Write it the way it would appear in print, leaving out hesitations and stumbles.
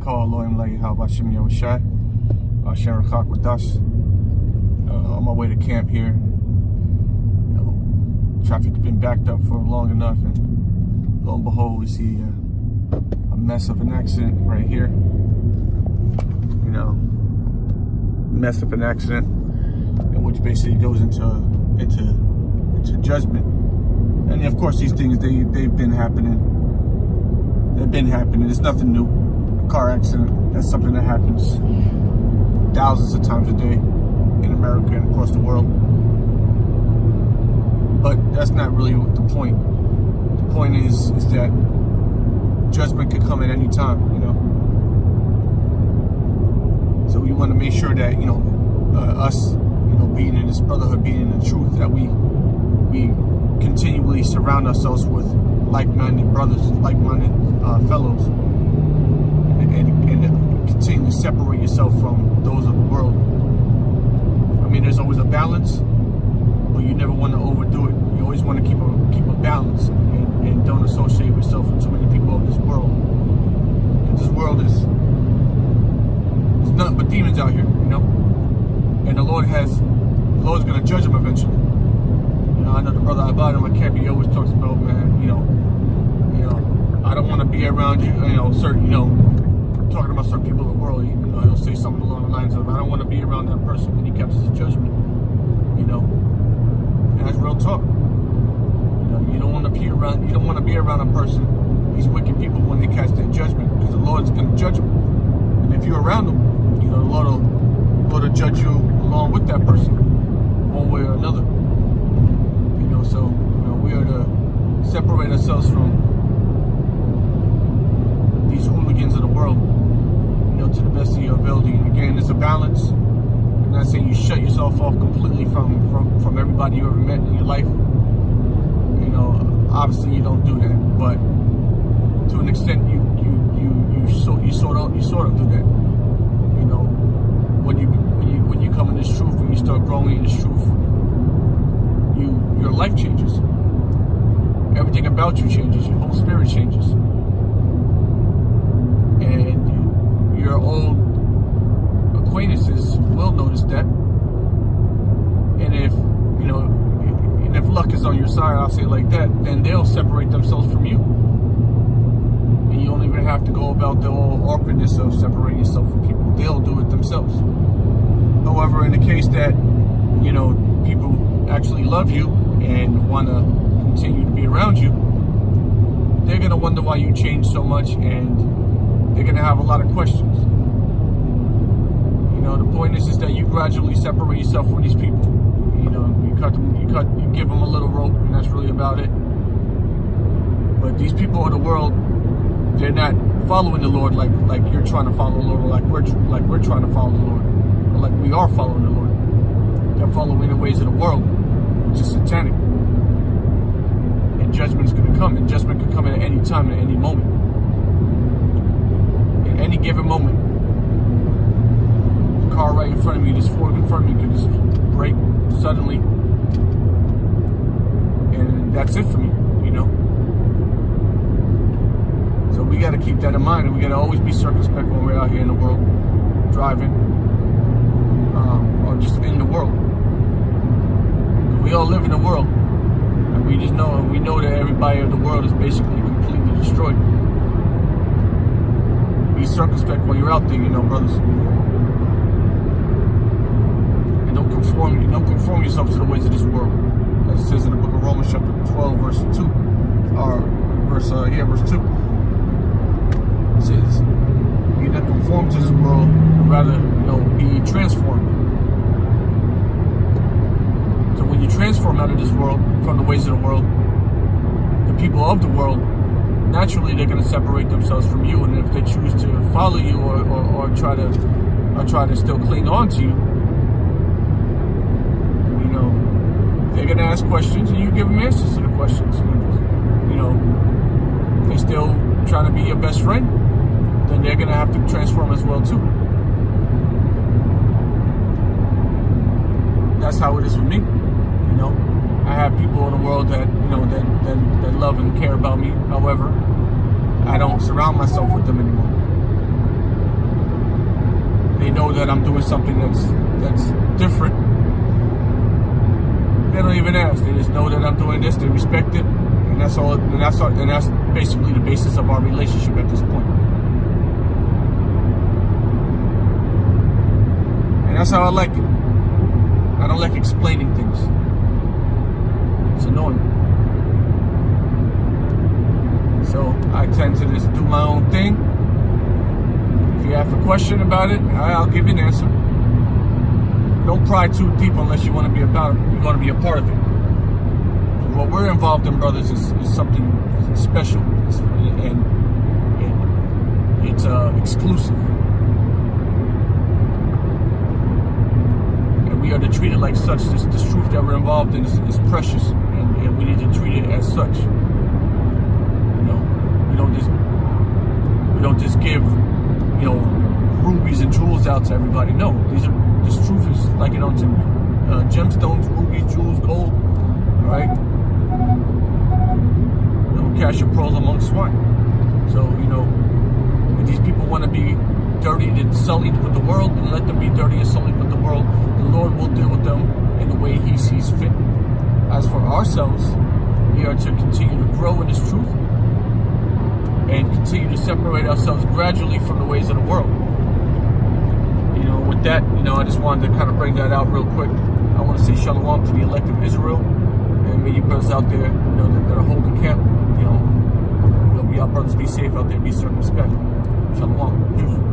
call Elohim Lai Habashim Yahushai, Hashem Rachak with us. On my way to camp here. Traffic's been backed up for long enough, and lo and behold, we see a mess of an accident right here. Mess of an accident, in which basically goes into judgment. And of course, these things they've been happening. They've been happening. It's nothing new. A car accident, that's something that happens thousands of times a day in America and across the world. But that's not really the point. The point is that judgment could come at any time, So we want to make sure that, us, being in this brotherhood, being in the truth, that we continually surround ourselves with like-minded brothers, like-minded fellows, and continue to separate yourself from those of the world. I mean, there's always a balance, but you never want to overdo it. You always want to keep a balance and don't associate yourself with too many people of this world. Because this world there's nothing but demons out here, And the Lord's going to judge them eventually. I know the brother Abad in my camp, he always talks about, man, I don't want to be around you, certain, talking about certain people in the world, he'll say something along the lines of, I don't want to be around that person when he catches his judgment, and that's real talk. You don't want to be around a person, these wicked people, when they catch their judgment, because the Lord's going to judge them. And if you're around them, the Lord will judge you along with that person, one way or another. So we are to separate ourselves from these hooligans of the world, to the best of your ability. And again, it's a balance. I'm not saying you shut yourself off completely from everybody you ever met in your life. Obviously you don't do that, but to an extent you sort of do that. When you come in this truth, when you start growing in this truth, your life changes. Everything about you changes. Your whole spirit changes. And your old acquaintances will notice that. And if luck is on your side, I'll say it like that, then they'll separate themselves from you. And you don't even have to go about the whole awkwardness of separating yourself from people. They'll do it themselves. However, in the case that, people actually love you and want to continue to be around you, they're going to wonder why you changed so much, and they're going to have a lot of questions. The point is that you gradually separate yourself from these people. You give them a little rope, and that's really about it. But these people of the world, they're not following the Lord like you're trying to follow the Lord, or like we're trying to follow the Lord, or like we are following the Lord. They're following the ways of the world, which is satanic. And judgment is going to come, and judgment can come at any time, at any moment. At any given moment. The car right in front of me, this Ford in front of me, could just break suddenly. And that's it for me, So we got to keep that in mind, and we got to always be circumspect when we're out here in the world, driving, or just in the world. We all live in the world, and we know that everybody in the world is basically completely destroyed. Be circumspect while you're out there, brothers. And don't conform yourself to the ways of this world. As it says in the book of Romans chapter 12, verse 2. Verse 2. It says, be not conformed to this world, but rather, be transformed. So when you transform out of this world, from the ways of the world, the people of the world, naturally they're going to separate themselves from you. And if they choose to follow you or try to still cling on to you, they're going to ask questions, and you give them answers to the questions. They still trying to be your best friend, then they're going to have to transform as well too. That's how it is with me. I have people in the world that that love and care about me. However, I don't surround myself with them anymore. know that I'm doing something that's different, they don't even ask. They just know that I'm doing this. They respect it, and that's all. And that's basically the basis of our relationship at this point. And that's how I like it. I don't like explaining things. It's annoying. So I tend to just do my own thing. If you have a question about it, I'll give you an answer. Don't pry too deep unless you want to be about it. You want to be a part of it. What we're involved in, brothers, is something special, and it's exclusive. And we are to treat it like such. This truth that we're involved in is precious, and we need to treat it as such. You know, we don't just give, you know, rubies and jewels out to everybody. No, this truth is like it onto gemstones, rubies, jewels, gold, right? Don't cast your pearls among swine. So, you know, if these people want to be dirtied and sullied with the world, then let them be dirty and sullied with the world. The Lord will deal with them in the way He sees fit. As for ourselves, we are to continue to grow in this truth and continue to separate ourselves gradually from the ways of the world. You know, with that, you know, I just wanted to kind of bring that out real quick. I want to say shalom to the elect of Israel, and may you brothers out there, you know, that are holding camp, you know, y'all brothers be safe out there, be circumspect. Shalom.